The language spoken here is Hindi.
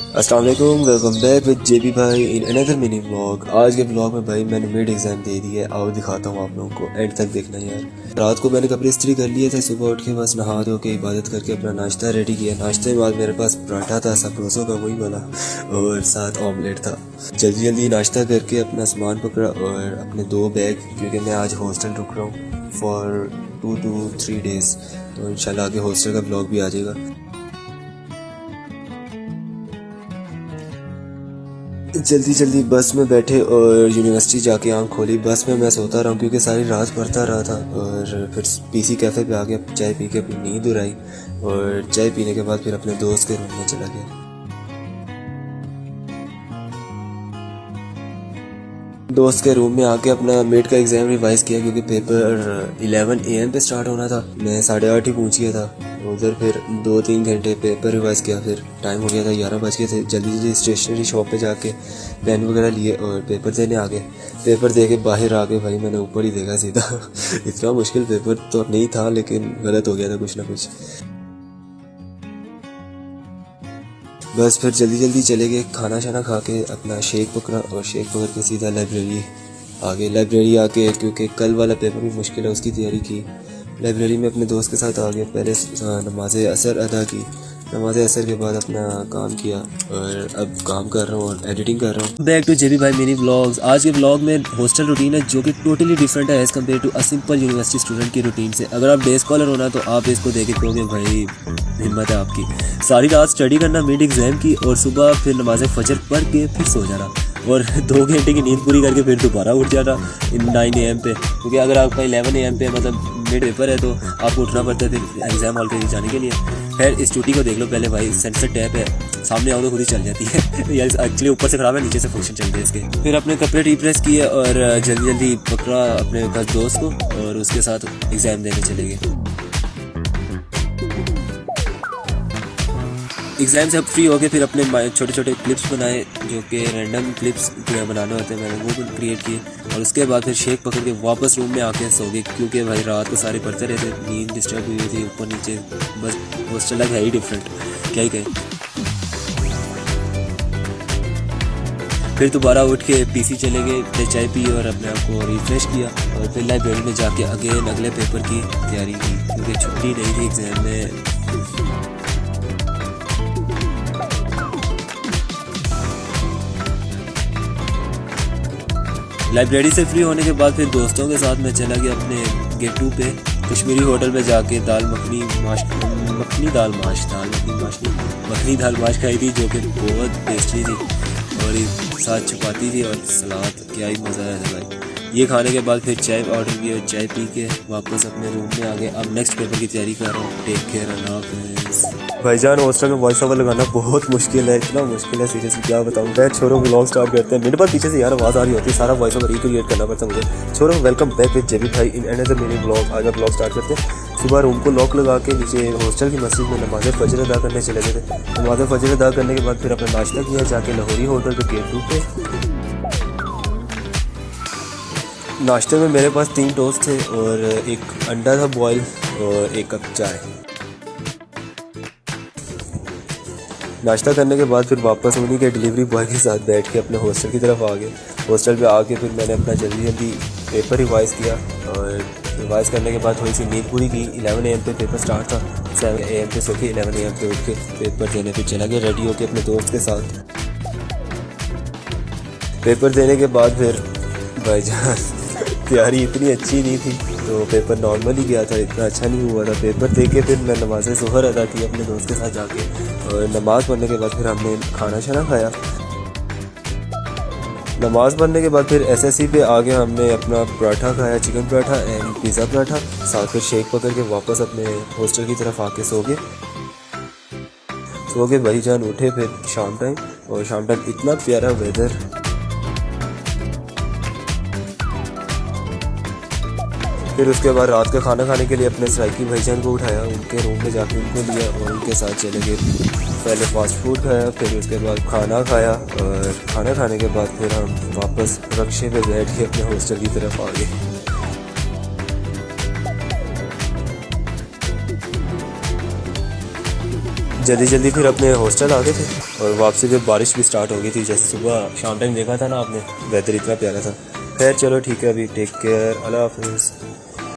अस्सलाम वालेकुम, वेलकम बैक विद जेबी भाई इन अनदर मिनी व्लॉग। आज के व्लॉग में भाई मैंने मिड एग्जाम दे दी है। आओ दिखाता हूँ आप लोगों को, एंड तक देखना यार। रात को मैंने कपड़े इस्त्री कर लिए थे, सुबह उठ के बस नहा धो के इबादत करके अपना नाश्ता रेडी किया। नाश्ते के बाद मेरे पास पराठा था, सप्रोसो का वही वाला, और साथ ऑमलेट था। जल्दी जल्दी नाश्ता करके अपना सामान पकड़ा और अपने 2 बैग, क्योंकि मैं आज हॉस्टल रुक रहा हूँ फॉर 2 to 3 डेज़, तो इंशाल्लाह आगे हॉस्टल का ब्लॉग भी आ जाएगा। जल्दी जल्दी बस में बैठे और यूनिवर्सिटी जाके आँख खोली। बस में मैं सोता रहा हूँ क्योंकि सारी रात पढ़ता रहा था, और फिर पीसी कैफ़े पे आके चाय पी के अपनी नींद उड़ाई, और चाय पीने के बाद फिर अपने दोस्त के रूम में चला गया। दोस्त के रूम में आके अपना मिड का एग्ज़ाम रिवाइज़ किया, क्योंकि पेपर 11 AM पे स्टार्ट होना था। मैं 8:30 ही पहुँच गया था उधर। फिर 2-3 घंटे पेपर रिवाइज़ किया, फिर टाइम हो गया था 11 बज गए थे। जल्दी जल्दी स्टेशनरी शॉप पे जाके पेन वगैरह लिए और पेपर देने आ गए। पेपर दे के बाहर आ गए भाई, मैंने ऊपर ही देखा सीधा। इतना मुश्किल पेपर तो नहीं था, लेकिन गलत हो गया था कुछ ना कुछ। बस फिर जल्दी जल्दी चले गए, खाना शाना खा के अपना शेक पकड़ा, और शेक पकड़ के सीधा लाइब्रेरी आ गए। लाइब्रेरी आके क्योंकि कल वाला पेपर भी मुश्किल है, उसकी तैयारी की। लाइब्रेरी में अपने दोस्त के साथ आ गए। पहले नमाज असर अदा की। नमाज असर के बाद अपना काम किया, और अब काम कर रहा हूँ और एडिटिंग कर रहा हूँ। बैक टू जेबी भाई मिनी व्लॉग्स। आज के व्लॉग में हॉस्टल रूटीन है जो कि टोटली डिफरेंट है as compared to a simple university student की रूटीन से। अगर आप डे स्कॉलर होना तो आप इसको देख के कहोगे भाई हिम्मत है आपकी। सारी रात स्टडी करना मिड एग्जाम की, और सुबह फिर नमाज फजर पढ़ के फिर सो जाना, और 2 घंटे की नींद पूरी करके फिर दोबारा उठ जाना 9 AM पे, क्योंकि अगर आपका 11 AM पे मतलब मिड पेपर है तो आपको उठना पड़ता है फिर एग्ज़ाम हॉल के जाने के लिए। खैर इस छुट्टी को देख लो पहले भाई, सेंसर टैप है, सामने आओ तो खुद ही चल जाती है। यार एक्चुअली ऊपर से खराब है, नीचे से फंक्शन चलते हैं इसके। फिर अपने कपड़े रिप्रेस किए और जल्दी जल्दी पकड़ा अपने पास दोस्त को, और उसके साथ एग्ज़ाम देने चले गए। एग्ज़ाम से अब फ्री हो गए, फिर अपने छोटे छोटे क्लिप्स बनाए, जो कि रैंडम क्लिप्स बनाने होते हैं, मैंने वो क्रिएट किए। और उसके बाद फिर शेक पकड़ के वापस रूम में आके सो गए, क्योंकि भाई रात को सारे पढ़ते रहते, नींद डिस्टर्ब हुई थी ऊपर नीचे। बस हॉस्टल लाइफ है ही डिफरेंट, क्या ही कहें। फिर दोबारा उठ के पीसी चले गए, फिर चाय पी और अपने आप को रिफ्रेश किया, और फिर लाइब्रेरी में जाके अगेन अगले पेपर की तैयारी की, क्योंकि छुट्टी नहीं थी एग्ज़ाम में। लाइब्रेरी से फ्री होने के बाद फिर दोस्तों के साथ मैं चला गया अपने गेट 2 पे, कश्मीरी होटल पे जाके मखनी दाल माश खाई थी, जो कि बहुत टेस्टी थी, और साथ चपाती थी और सलाद। क्या ही मज़ा आया था भाई। ये खाने के बाद फिर चाय ऑर्डर की, और चाय पी के वापस अपने रूम में आ गए। अब नेक्स्ट पेपर की तैयारी कर रहा हूँ। टेक केयर, अल्लाह हाफ़िज़। भाईजान हॉस्टल में वॉइस ओवर लगाना बहुत मुश्किल है, इतना मुश्किल है सीरियसली क्या बताऊँ। मैं छोरों व्लॉग स्टार्ट करते हैं, मेरे पास पीछे से यार आवाज़ आ रही होती है, सारा वॉइस ओवर रिक्रिएट करना पड़ता है मुझे। छोरों वेलकम बैक विद जेबी भाई इन अनदर मिनी व्लॉग। आज व्लॉग स्टार्ट करते हैं। सुबह रूम को लॉक लगा के नीचे हॉस्टल की मस्जिद में नमाज़ फजर अदा करने चले गए थे। नमाज़ फजर अदा करने के बाद फिर अपना नाश्ता किया जाके लाहौरी होटल पे गेट 2 पे। नाश्ते में मेरे पास 3 टोस्ट थे, और एक अंडा था बॉयल, और 1 कप चाय। नाश्ता करने के बाद फिर वापस उन्हीं के डिलीवरी बॉय के साथ बैठ के अपने हॉस्टल की तरफ आ गए। हॉस्टल पे आके फिर मैंने अपना जल्दी जल्दी पेपर रिवाइज़ किया, और रिवाइज़ करने के बाद थोड़ी सी नींद पूरी की। 11 AM पे पेपर स्टार्ट था, 7 AM पे सो के 11 AM पे उठ के पेपर देने फिर चला गया रेडी होके अपने दोस्त के साथ। पेपर देने के बाद फिर भाईजान तैयारी इतनी अच्छी नहीं थी, तो पेपर नॉर्मल ही गया था, इतना अच्छा नहीं हुआ था। पेपर दे के फिर मैं नमाज़ ज़ोहर अदा की अपने दोस्त के साथ जाके, और नमाज़ पढ़ने के बाद फिर हमने खाना शाना खाया। नमाज़ पढ़ने के बाद फिर SSC पे आगे हमने अपना पराठा खाया, chicken paratha and pizza paratha, साथ फिर शेक पकड़ के वापस अपने हॉस्टल की तरफ आके सो गए भाईजान। उठे फिर शाम टाइम, और शाम टाइम इतना प्यारा वेदर। फिर उसके बाद रात का खाना खाने के लिए अपने सराइकी भाईजान को उठाया, उनके रूम में जाके उनको लिया, और उनके साथ चले गए। पहले फास्ट फूड खाया, फिर उसके बाद खाना खाया, और खाना खाने के बाद फिर हम वापस रक्शे पे बैठ के अपने हॉस्टल की तरफ आ गए। जल्दी जल्दी फिर अपने हॉस्टल आ गए थे और वापसी पे बारिश भी स्टार्ट हो गई थी। जैसे सुबह शाम टाइम देखा था ना आपने, वेदर इतना प्यारा था। खैर चलो ठीक है, अभी टेक केयर, अल्लाह हाफिज़।